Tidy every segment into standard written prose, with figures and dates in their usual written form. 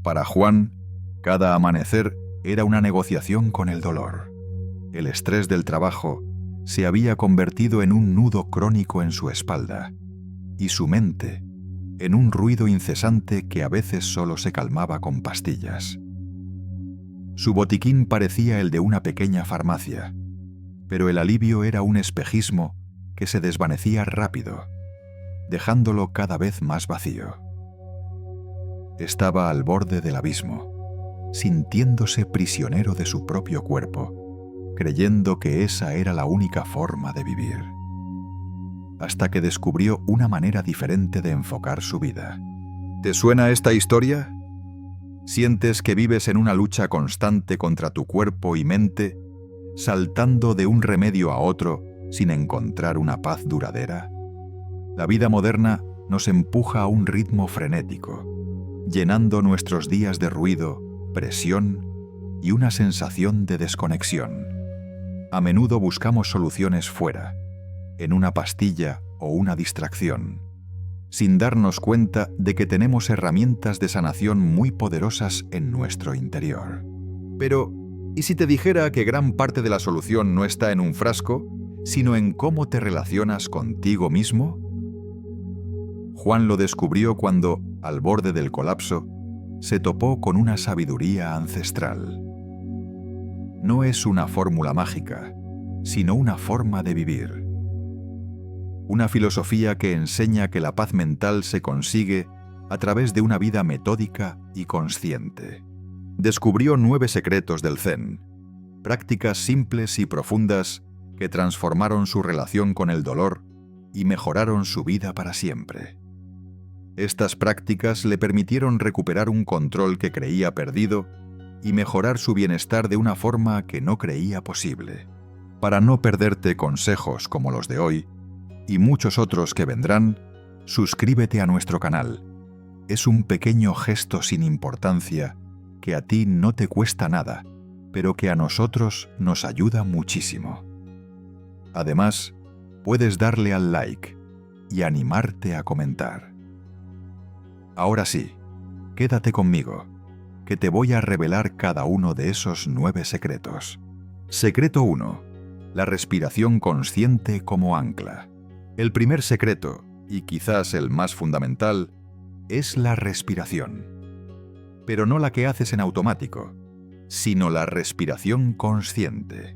Para Juan, cada amanecer era una negociación con el dolor. El estrés del trabajo se había convertido en un nudo crónico en su espalda, y su mente en un ruido incesante que a veces solo se calmaba con pastillas. Su botiquín parecía el de una pequeña farmacia, pero el alivio era un espejismo que se desvanecía rápido, dejándolo cada vez más vacío. Estaba al borde del abismo, sintiéndose prisionero de su propio cuerpo, creyendo que esa era la única forma de vivir. Hasta que descubrió una manera diferente de enfocar su vida. ¿Te suena esta historia? ¿Sientes que vives en una lucha constante contra tu cuerpo y mente, saltando de un remedio a otro sin encontrar una paz duradera? La vida moderna nos empuja a un ritmo frenético, llenando nuestros días de ruido, presión y una sensación de desconexión. A menudo buscamos soluciones fuera, en una pastilla o una distracción, sin darnos cuenta de que tenemos herramientas de sanación muy poderosas en nuestro interior. Pero, ¿y si te dijera que gran parte de la solución no está en un frasco, sino en cómo te relacionas contigo mismo? Juan lo descubrió cuando, al borde del colapso, se topó con una sabiduría ancestral. No es una fórmula mágica, sino una forma de vivir. Una filosofía que enseña que la paz mental se consigue a través de una vida metódica y consciente. Descubrió 9 secretos del Zen, prácticas simples y profundas que transformaron su relación con el dolor y mejoraron su vida para siempre. Estas prácticas le permitieron recuperar un control que creía perdido y mejorar su bienestar de una forma que no creía posible. Para no perderte consejos como los de hoy, y muchos otros que vendrán, suscríbete a nuestro canal. Es un pequeño gesto sin importancia que a ti no te cuesta nada, pero que a nosotros nos ayuda muchísimo. Además, puedes darle al like y animarte a comentar. Ahora sí, quédate conmigo, que te voy a revelar cada uno de esos 9 secretos. Secreto 1. La respiración consciente como ancla. El primer secreto, y quizás el más fundamental, es la respiración. Pero no la que haces en automático, sino la respiración consciente.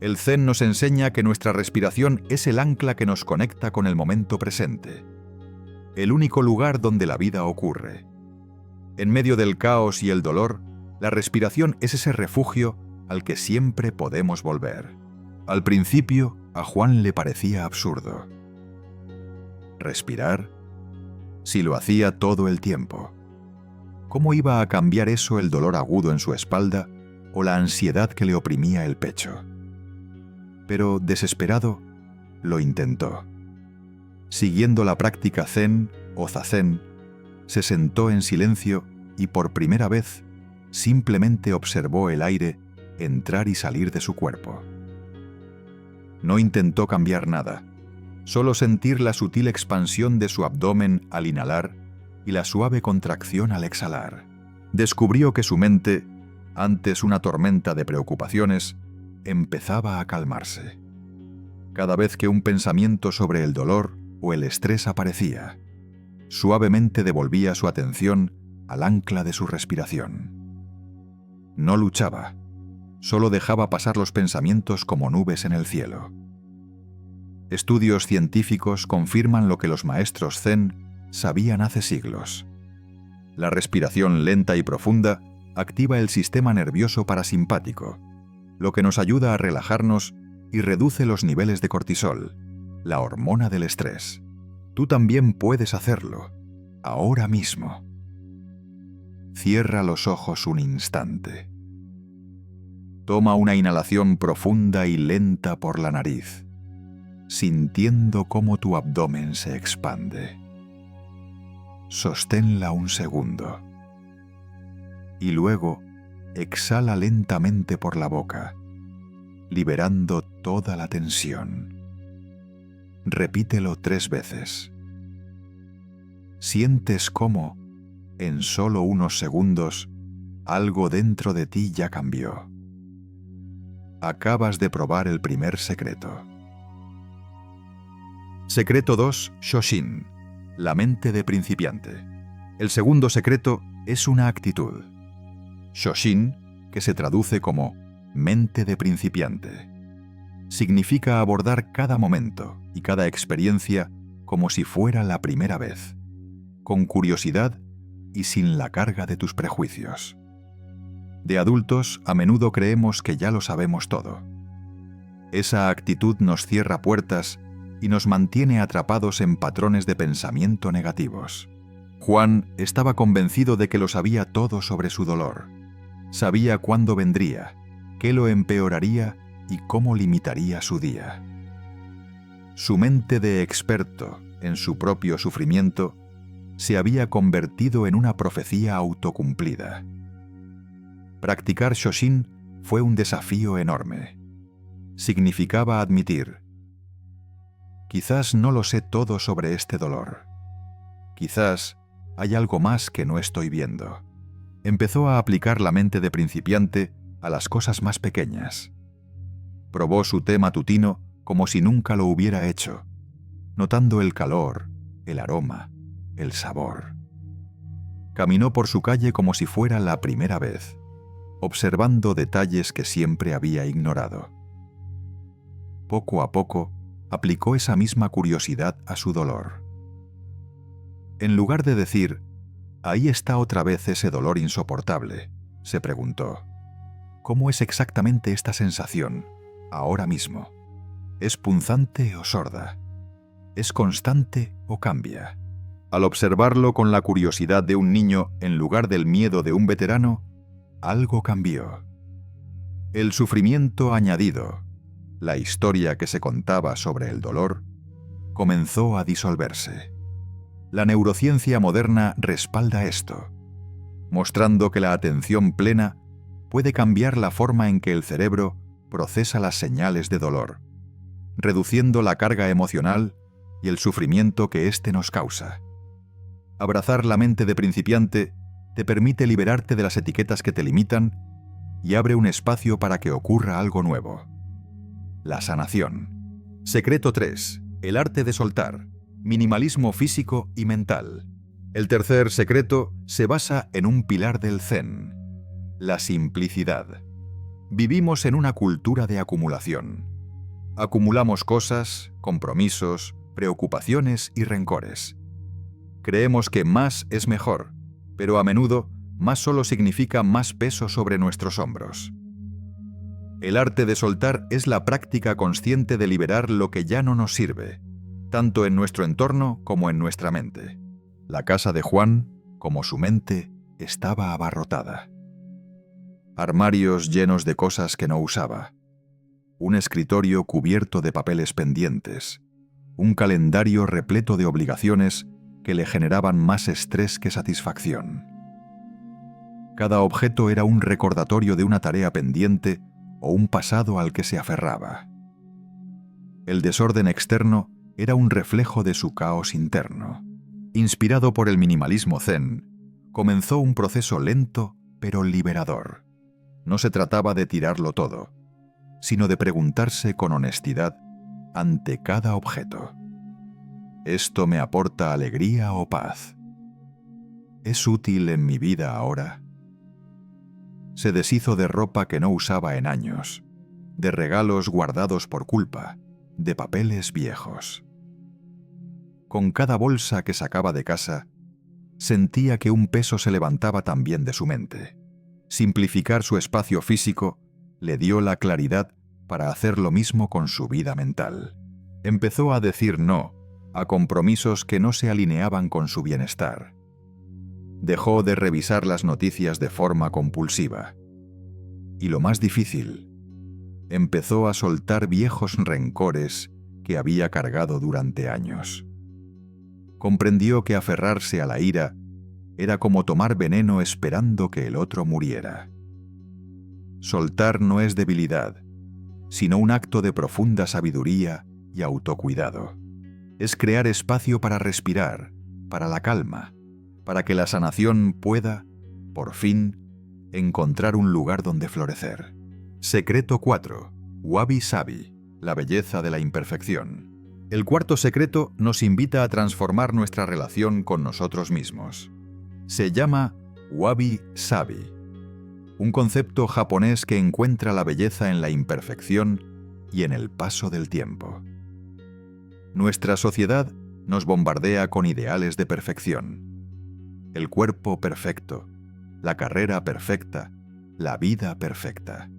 El Zen nos enseña que nuestra respiración es el ancla que nos conecta con el momento presente, el único lugar donde la vida ocurre. En medio del caos y el dolor, la respiración es ese refugio al que siempre podemos volver. Al principio, a Juan le parecía absurdo. ¿Respirar? Si lo hacía todo el tiempo. ¿Cómo iba a cambiar eso el dolor agudo en su espalda o la ansiedad que le oprimía el pecho? Pero, desesperado, lo intentó. Siguiendo la práctica Zen o Zazen, se sentó en silencio y por primera vez simplemente observó el aire entrar y salir de su cuerpo. No intentó cambiar nada, solo sentir la sutil expansión de su abdomen al inhalar y la suave contracción al exhalar. Descubrió que su mente, antes una tormenta de preocupaciones, empezaba a calmarse. Cada vez que un pensamiento sobre el dolor o el estrés aparecía, suavemente devolvía su atención al ancla de su respiración. No luchaba, solo dejaba pasar los pensamientos como nubes en el cielo. Estudios científicos confirman lo que los maestros Zen sabían hace siglos. La respiración lenta y profunda activa el sistema nervioso parasimpático, lo que nos ayuda a relajarnos y reduce los niveles de cortisol, la hormona del estrés. Tú también puedes hacerlo, ahora mismo. Cierra los ojos un instante. Toma una inhalación profunda y lenta por la nariz, sintiendo cómo tu abdomen se expande. Sosténla un segundo. Y luego, exhala lentamente por la boca, liberando toda la tensión. Repítelo 3 veces. Sientes cómo, en solo unos segundos, algo dentro de ti ya cambió. Acabas de probar el primer secreto. Secreto 2, Shoshin, la mente de principiante. El segundo secreto es una actitud. Shoshin, que se traduce como mente de principiante, significa abordar cada momento y cada experiencia como si fuera la primera vez, con curiosidad y sin la carga de tus prejuicios. De adultos, a menudo creemos que ya lo sabemos todo. Esa actitud nos cierra puertas y nos mantiene atrapados en patrones de pensamiento negativos. Juan estaba convencido de que lo sabía todo sobre su dolor. Sabía cuándo vendría, qué lo empeoraría y cómo limitaría su día. Su mente de experto en su propio sufrimiento se había convertido en una profecía autocumplida. Practicar Shoshin fue un desafío enorme. Significaba admitir: quizás no lo sé todo sobre este dolor. Quizás hay algo más que no estoy viendo. Empezó a aplicar la mente de principiante a las cosas más pequeñas. Probó su té matutino como si nunca lo hubiera hecho, notando el calor, el aroma, el sabor. Caminó por su calle como si fuera la primera vez, observando detalles que siempre había ignorado. Poco a poco, aplicó esa misma curiosidad a su dolor. En lugar de decir, ahí está otra vez ese dolor insoportable, se preguntó, ¿cómo es exactamente esta sensación, ahora mismo? ¿Es punzante o sorda? ¿Es constante o cambia? Al observarlo con la curiosidad de un niño en lugar del miedo de un veterano, algo cambió. El sufrimiento añadido, la historia que se contaba sobre el dolor, comenzó a disolverse. La neurociencia moderna respalda esto, mostrando que la atención plena puede cambiar la forma en que el cerebro procesa las señales de dolor, reduciendo la carga emocional y el sufrimiento que éste nos causa. Abrazar la mente de principiante te permite liberarte de las etiquetas que te limitan y abre un espacio para que ocurra algo nuevo. La sanación. Secreto 3. El arte de soltar. Minimalismo físico y mental. El tercer secreto se basa en un pilar del Zen: la simplicidad. Vivimos en una cultura de acumulación. Acumulamos cosas, compromisos, preocupaciones y rencores. Creemos que más es mejor, pero a menudo más solo significa más peso sobre nuestros hombros. El arte de soltar es la práctica consciente de liberar lo que ya no nos sirve, tanto en nuestro entorno como en nuestra mente. La casa de Juan, como su mente, estaba abarrotada. Armarios llenos de cosas que no usaba. Un escritorio cubierto de papeles pendientes. Un calendario repleto de obligaciones que le generaban más estrés que satisfacción. Cada objeto era un recordatorio de una tarea pendiente o un pasado al que se aferraba. El desorden externo era un reflejo de su caos interno. Inspirado por el minimalismo zen, comenzó un proceso lento pero liberador. No se trataba de tirarlo todo, sino de preguntarse con honestidad ante cada objeto: ¿esto me aporta alegría o paz? ¿Es útil en mi vida ahora? Se deshizo de ropa que no usaba en años, de regalos guardados por culpa, de papeles viejos. Con cada bolsa que sacaba de casa, sentía que un peso se levantaba también de su mente. Simplificar su espacio físico le dio la claridad para hacer lo mismo con su vida mental. Empezó a decir no a compromisos que no se alineaban con su bienestar. Dejó de revisar las noticias de forma compulsiva. Y lo más difícil, empezó a soltar viejos rencores que había cargado durante años. Comprendió que aferrarse a la ira era como tomar veneno esperando que el otro muriera. Soltar no es debilidad, sino un acto de profunda sabiduría y autocuidado. Es crear espacio para respirar, para la calma, para que la sanación pueda, por fin, encontrar un lugar donde florecer. Secreto 4. Wabi Sabi, la belleza de la imperfección. El cuarto secreto nos invita a transformar nuestra relación con nosotros mismos. Se llama Wabi Sabi, un concepto japonés que encuentra la belleza en la imperfección y en el paso del tiempo. Nuestra sociedad nos bombardea con ideales de perfección. El cuerpo perfecto, la carrera perfecta, la vida perfecta.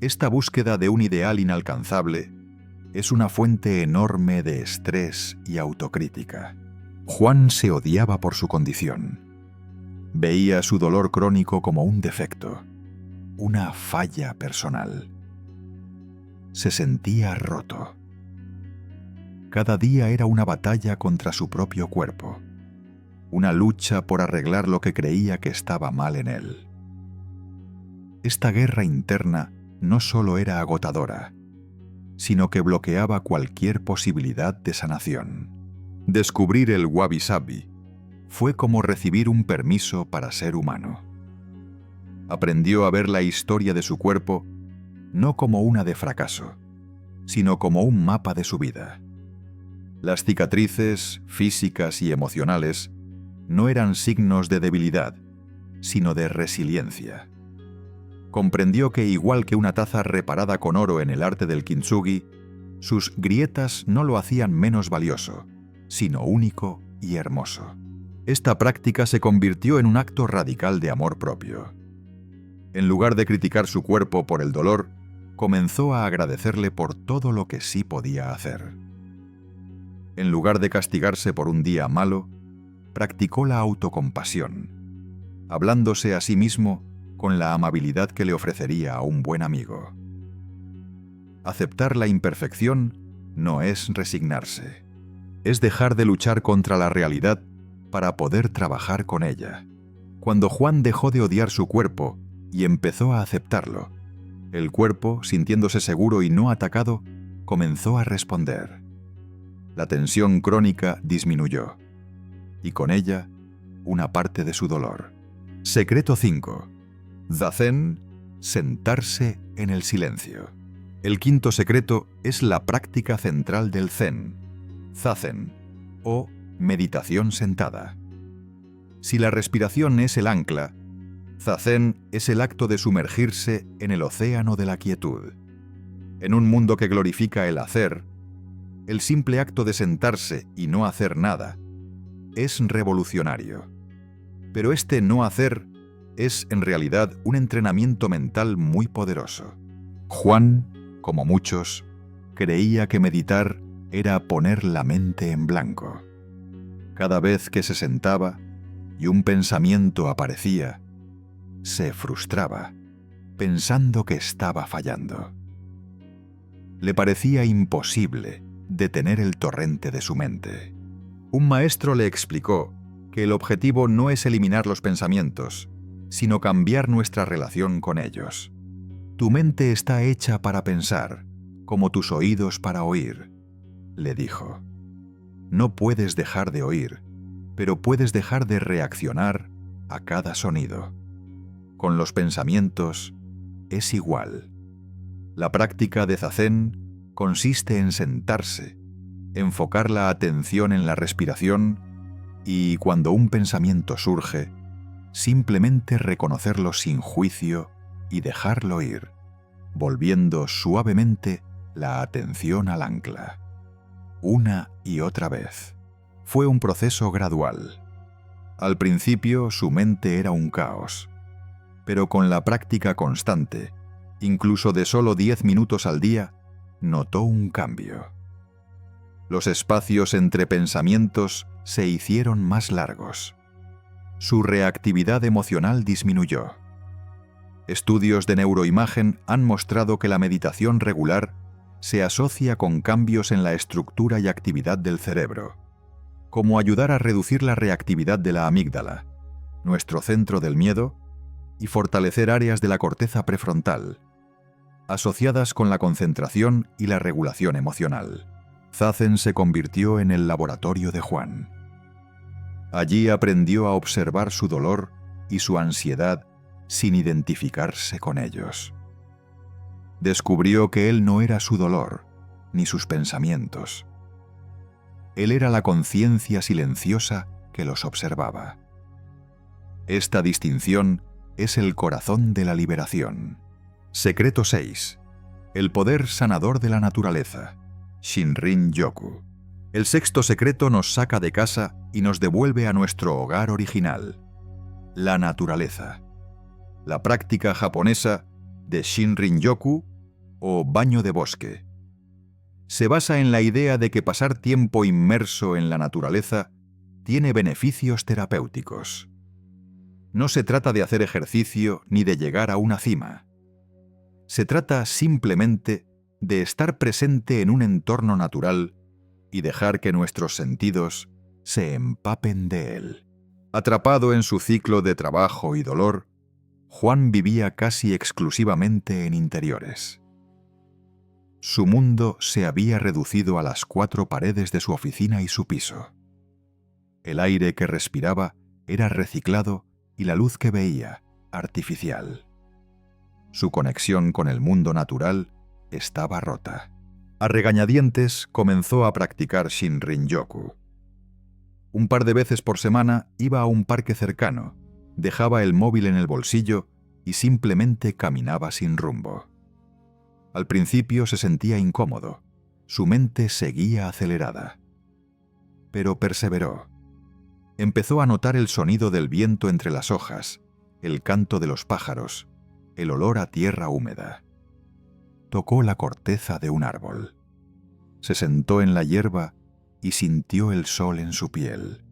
Esta búsqueda de un ideal inalcanzable es una fuente enorme de estrés y autocrítica. Juan se odiaba por su condición. Veía su dolor crónico como un defecto, una falla personal. Se sentía roto. Cada día era una batalla contra su propio cuerpo, una lucha por arreglar lo que creía que estaba mal en él. Esta guerra interna no solo era agotadora, sino que bloqueaba cualquier posibilidad de sanación. Descubrir el Wabi Sabi fue como recibir un permiso para ser humano. Aprendió a ver la historia de su cuerpo no como una de fracaso, sino como un mapa de su vida. Las cicatrices físicas y emocionales no eran signos de debilidad, sino de resiliencia. Comprendió que igual que una taza reparada con oro en el arte del kintsugi, sus grietas no lo hacían menos valioso, sino único y hermoso. Esta práctica se convirtió en un acto radical de amor propio. En lugar de criticar su cuerpo por el dolor, comenzó a agradecerle por todo lo que sí podía hacer. En lugar de castigarse por un día malo, practicó la autocompasión, hablándose a sí mismo con la amabilidad que le ofrecería a un buen amigo. Aceptar la imperfección no es resignarse, es dejar de luchar contra la realidad para poder trabajar con ella. Cuando Juan dejó de odiar su cuerpo y empezó a aceptarlo, el cuerpo, sintiéndose seguro y no atacado, comenzó a responder. La tensión crónica disminuyó, y con ella, una parte de su dolor. Secreto 5. Zazen, sentarse en el silencio. El quinto secreto es la práctica central del Zen, Zazen, o meditación sentada. Si la respiración es el ancla, Zazen es el acto de sumergirse en el océano de la quietud. En un mundo que glorifica el hacer, el simple acto de sentarse y no hacer nada es revolucionario. Pero este no hacer es en realidad un entrenamiento mental muy poderoso. Juan, como muchos, creía que meditar era poner la mente en blanco. Cada vez que se sentaba y un pensamiento aparecía, se frustraba, pensando que estaba fallando. Le parecía imposible detener el torrente de su mente. Un maestro le explicó que el objetivo no es eliminar los pensamientos, sino cambiar nuestra relación con ellos. Tu mente está hecha para pensar, como tus oídos para oír, le dijo. No puedes dejar de oír, pero puedes dejar de reaccionar a cada sonido. Con los pensamientos es igual. La práctica de Zazen consiste en sentarse, enfocar la atención en la respiración y, cuando un pensamiento surge, simplemente reconocerlo sin juicio y dejarlo ir, volviendo suavemente la atención al ancla. Una y otra vez. Fue un proceso gradual. Al principio su mente era un caos, pero con la práctica constante, incluso de solo 10 minutos al día, notó un cambio. Los espacios entre pensamientos se hicieron más largos. Su reactividad emocional disminuyó. Estudios de neuroimagen han mostrado que la meditación regular se asocia con cambios en la estructura y actividad del cerebro, como ayudar a reducir la reactividad de la amígdala, nuestro centro del miedo, y fortalecer áreas de la corteza prefrontal, asociadas con la concentración y la regulación emocional. Zazen se convirtió en el laboratorio de Juan. Allí aprendió a observar su dolor y su ansiedad sin identificarse con ellos. Descubrió que él no era su dolor, ni sus pensamientos. Él era la conciencia silenciosa que los observaba. Esta distinción es el corazón de la liberación. Secreto 6. El poder sanador de la naturaleza. Shinrin-yoku. El sexto secreto nos saca de casa y nos devuelve a nuestro hogar original, la naturaleza. La práctica japonesa de Shinrin-yoku o baño de bosque se basa en la idea de que pasar tiempo inmerso en la naturaleza tiene beneficios terapéuticos. No se trata de hacer ejercicio ni de llegar a una cima. Se trata simplemente de estar presente en un entorno natural y dejar que nuestros sentidos se empapen de él. Atrapado en su ciclo de trabajo y dolor, Juan vivía casi exclusivamente en interiores. Su mundo se había reducido a las 4 paredes de su oficina y su piso. El aire que respiraba era reciclado y la luz que veía, artificial. Su conexión con el mundo natural estaba rota. A regañadientes comenzó a practicar Shinrin-yoku. Un par de veces por semana iba a un parque cercano, dejaba el móvil en el bolsillo y simplemente caminaba sin rumbo. Al principio se sentía incómodo, su mente seguía acelerada. Pero perseveró. Empezó a notar el sonido del viento entre las hojas, el canto de los pájaros, el olor a tierra húmeda. Tocó la corteza de un árbol. Se sentó en la hierba y sintió el sol en su piel.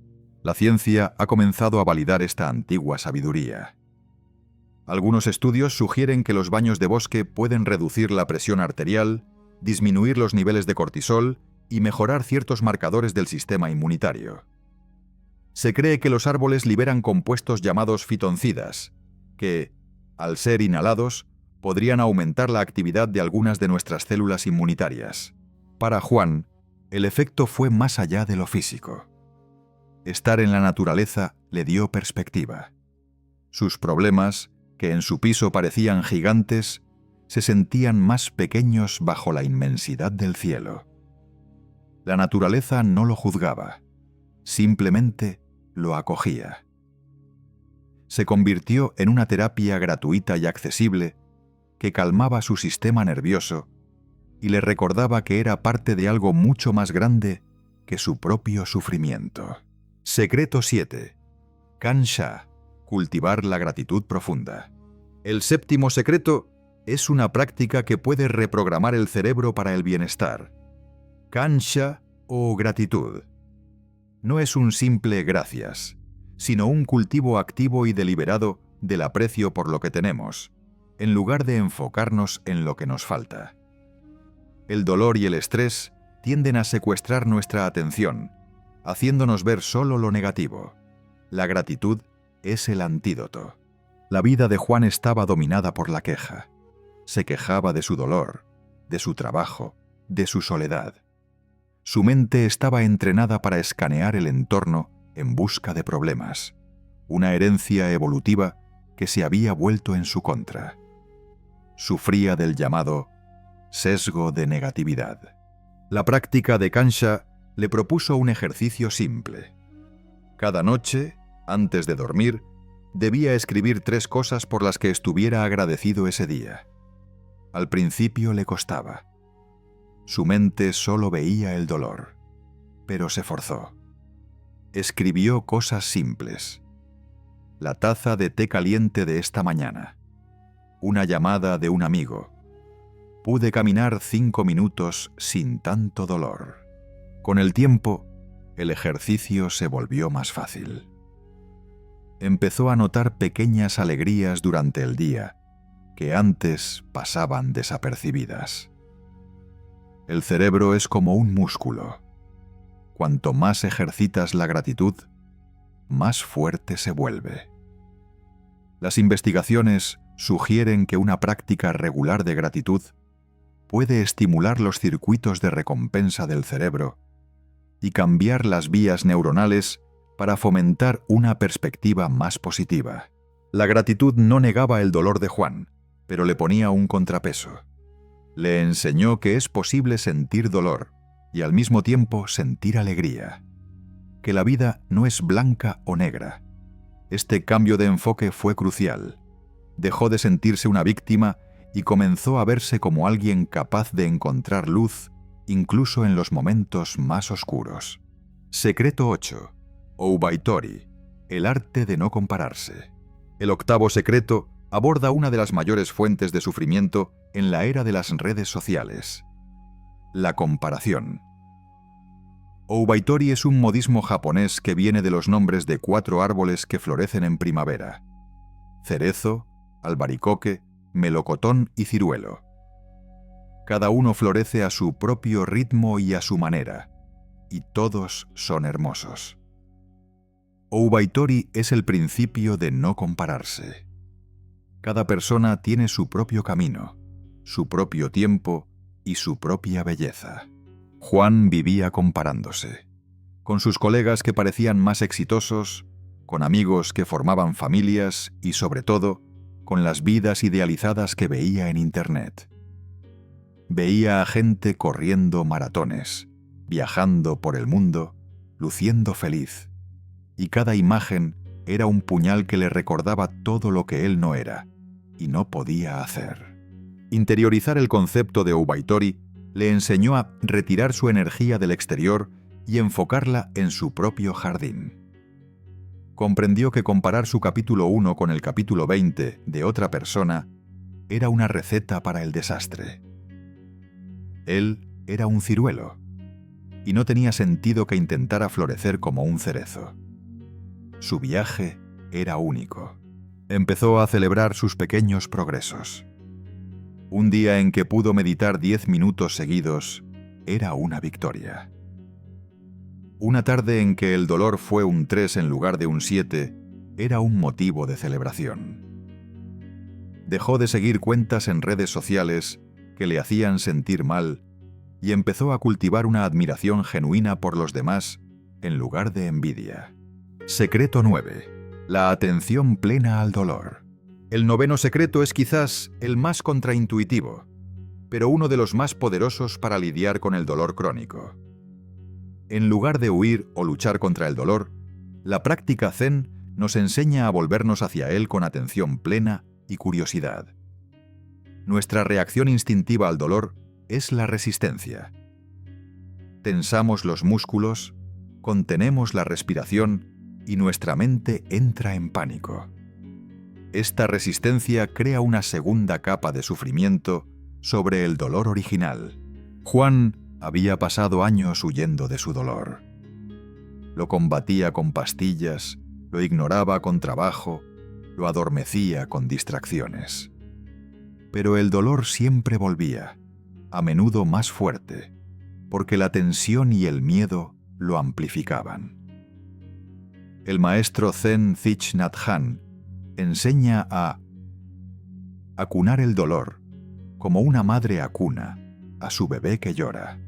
La ciencia ha comenzado a validar esta antigua sabiduría. Algunos estudios sugieren que los baños de bosque pueden reducir la presión arterial, disminuir los niveles de cortisol y mejorar ciertos marcadores del sistema inmunitario. Se cree que los árboles liberan compuestos llamados fitoncidas, que, al ser inhalados, podrían aumentar la actividad de algunas de nuestras células inmunitarias. Para Juan, el efecto fue más allá de lo físico. Estar en la naturaleza le dio perspectiva. Sus problemas, que en su piso parecían gigantes, se sentían más pequeños bajo la inmensidad del cielo. La naturaleza no lo juzgaba, simplemente lo acogía. Se convirtió en una terapia gratuita y accesible que calmaba su sistema nervioso y le recordaba que era parte de algo mucho más grande que su propio sufrimiento. Secreto 7. Kansha, cultivar la gratitud profunda. El séptimo secreto es una práctica que puede reprogramar el cerebro para el bienestar. Kansha o gratitud. No es un simple gracias, sino un cultivo activo y deliberado del aprecio por lo que tenemos, en lugar de enfocarnos en lo que nos falta. El dolor y el estrés tienden a secuestrar nuestra atención, haciéndonos ver solo lo negativo. La gratitud es el antídoto. La vida de Juan estaba dominada por la queja. Se quejaba de su dolor, de su trabajo, de su soledad. Su mente estaba entrenada para escanear el entorno en busca de problemas, una herencia evolutiva que se había vuelto en su contra. Sufría del llamado sesgo de negatividad. La práctica de Kansha le propuso un ejercicio simple. Cada noche, antes de dormir, debía escribir 3 cosas por las que estuviera agradecido ese día. Al principio le costaba. Su mente solo veía el dolor, pero se forzó. Escribió cosas simples. La taza de té caliente de esta mañana. Una llamada de un amigo. Pude caminar 5 minutos sin tanto dolor. Con el tiempo, el ejercicio se volvió más fácil. Empezó a notar pequeñas alegrías durante el día que antes pasaban desapercibidas. El cerebro es como un músculo. Cuanto más ejercitas la gratitud, más fuerte se vuelve. Las investigaciones sugieren que una práctica regular de gratitud puede estimular los circuitos de recompensa del cerebro y cambiar las vías neuronales para fomentar una perspectiva más positiva. La gratitud no negaba el dolor de Juan, pero le ponía un contrapeso. Le enseñó que es posible sentir dolor y al mismo tiempo sentir alegría, que la vida no es blanca o negra. Este cambio de enfoque fue crucial. Dejó de sentirse una víctima y comenzó a verse como alguien capaz de encontrar luz incluso en los momentos más oscuros. Secreto 8. Owhaitori, el arte de no compararse. El octavo secreto aborda una de las mayores fuentes de sufrimiento en la era de las redes sociales: la comparación. Owhaitori es un modismo japonés que viene de los nombres de 4 árboles que florecen en primavera: cerezo, albaricoque, melocotón y ciruelo. Cada uno florece a su propio ritmo y a su manera, y todos son hermosos. Owhaitori es el principio de no compararse. Cada persona tiene su propio camino, su propio tiempo y su propia belleza. Juan vivía comparándose, con sus colegas que parecían más exitosos, con amigos que formaban familias y, sobre todo, con las vidas idealizadas que veía en Internet. Veía a gente corriendo maratones, viajando por el mundo, luciendo feliz, y cada imagen era un puñal que le recordaba todo lo que él no era y no podía hacer. Interiorizar el concepto de Owhaitori le enseñó a retirar su energía del exterior y enfocarla en su propio jardín. Comprendió que comparar su capítulo 1 con el capítulo 20 de otra persona era una receta para el desastre. Él era un ciruelo, y no tenía sentido que intentara florecer como un cerezo. Su viaje era único. Empezó a celebrar sus pequeños progresos. Un día en que pudo meditar 10 minutos seguidos era una victoria. Una tarde en que el dolor fue un 3 en lugar de un 7 era un motivo de celebración. Dejó de seguir cuentas en redes sociales que le hacían sentir mal y empezó a cultivar una admiración genuina por los demás en lugar de envidia. Secreto 9. La atención plena al dolor. El noveno secreto es quizás el más contraintuitivo, pero uno de los más poderosos para lidiar con el dolor crónico. En lugar de huir o luchar contra el dolor, la práctica Zen nos enseña a volvernos hacia él con atención plena y curiosidad. Nuestra reacción instintiva al dolor es la resistencia. Tensamos los músculos, contenemos la respiración y nuestra mente entra en pánico. Esta resistencia crea una segunda capa de sufrimiento sobre el dolor original. Juan había pasado años huyendo de su dolor. Lo combatía con pastillas, lo ignoraba con trabajo, lo adormecía con distracciones. Pero el dolor siempre volvía, a menudo más fuerte, porque la tensión y el miedo lo amplificaban. El maestro Zen Thich Nhat Hanh enseña a acunar el dolor como una madre acuna a su bebé que llora.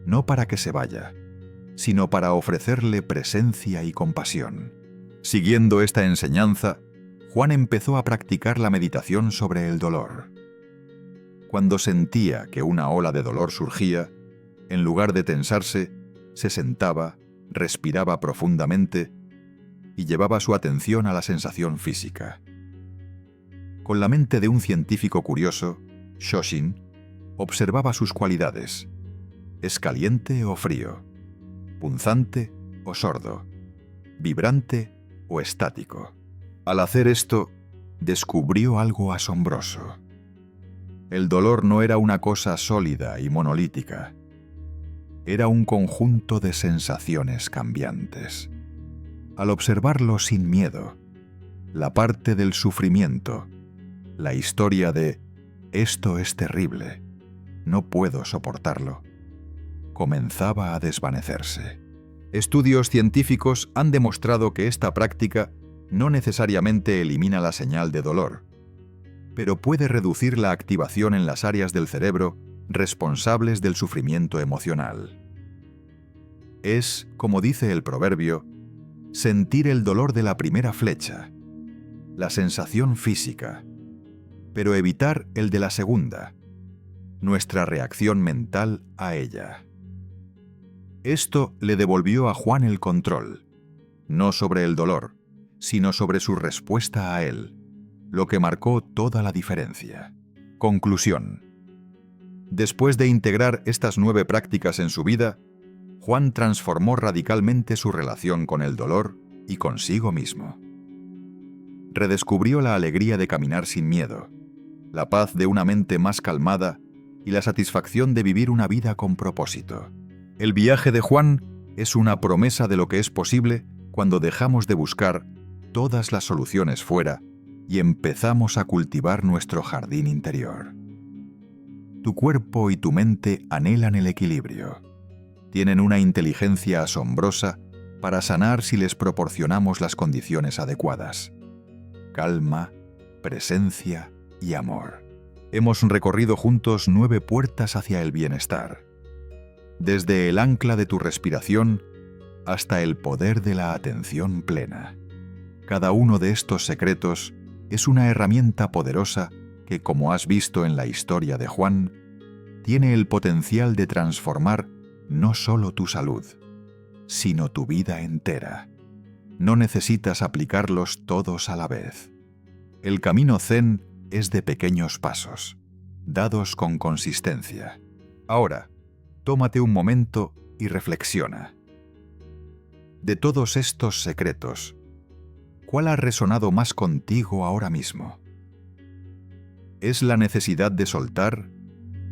No para que se vaya, sino para ofrecerle presencia y compasión. Siguiendo esta enseñanza, Juan empezó a practicar la meditación sobre el dolor. Cuando sentía que una ola de dolor surgía, en lugar de tensarse, se sentaba, respiraba profundamente y llevaba su atención a la sensación física. Con la mente de un científico curioso, Shoshin observaba sus cualidades. ¿Es caliente o frío? ¿Punzante o sordo? ¿Vibrante o estático? Al hacer esto, descubrió algo asombroso. El dolor no era una cosa sólida y monolítica. Era un conjunto de sensaciones cambiantes. Al observarlo sin miedo, la parte del sufrimiento, la historia de «esto es terrible, no puedo soportarlo», comenzaba a desvanecerse. Estudios científicos han demostrado que esta práctica no necesariamente elimina la señal de dolor, pero puede reducir la activación en las áreas del cerebro responsables del sufrimiento emocional. Es, como dice el proverbio, sentir el dolor de la primera flecha, la sensación física, pero evitar el de la segunda, nuestra reacción mental a ella. Esto le devolvió a Juan el control, no sobre el dolor, sino sobre su respuesta a él, lo que marcó toda la diferencia. Conclusión. Después de integrar estas 9 prácticas en su vida, Juan transformó radicalmente su relación con el dolor y consigo mismo. Redescubrió la alegría de caminar sin miedo, la paz de una mente más calmada y la satisfacción de vivir una vida con propósito. El viaje de Juan es una promesa de lo que es posible cuando dejamos de buscar todas las soluciones fuera y empezamos a cultivar nuestro jardín interior. Tu cuerpo y tu mente anhelan el equilibrio. Tienen una inteligencia asombrosa para sanar si les proporcionamos las condiciones adecuadas. Calma, presencia y amor. Hemos recorrido juntos 9 puertas hacia el bienestar. Desde el ancla de tu respiración hasta el poder de la atención plena. Cada uno de estos secretos es una herramienta poderosa que, como has visto en la historia de Juan, tiene el potencial de transformar no solo tu salud, sino tu vida entera. No necesitas aplicarlos todos a la vez. El camino Zen es de pequeños pasos, dados con consistencia. Ahora, tómate un momento y reflexiona. De todos estos secretos, ¿cuál ha resonado más contigo ahora mismo? ¿Es la necesidad de soltar,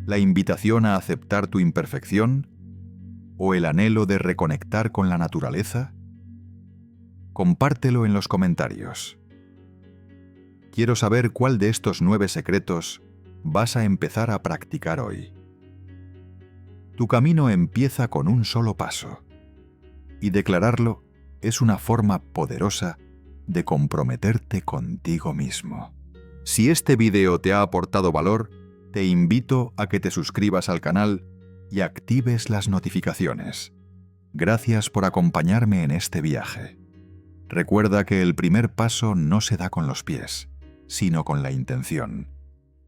la invitación a aceptar tu imperfección o el anhelo de reconectar con la naturaleza? Compártelo en los comentarios. Quiero saber cuál de estos 9 secretos vas a empezar a practicar hoy. Tu camino empieza con un solo paso, y declararlo es una forma poderosa de comprometerte contigo mismo. Si este video te ha aportado valor, te invito a que te suscribas al canal y actives las notificaciones. Gracias por acompañarme en este viaje. Recuerda que el primer paso no se da con los pies, sino con la intención.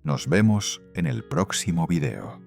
Nos vemos en el próximo video.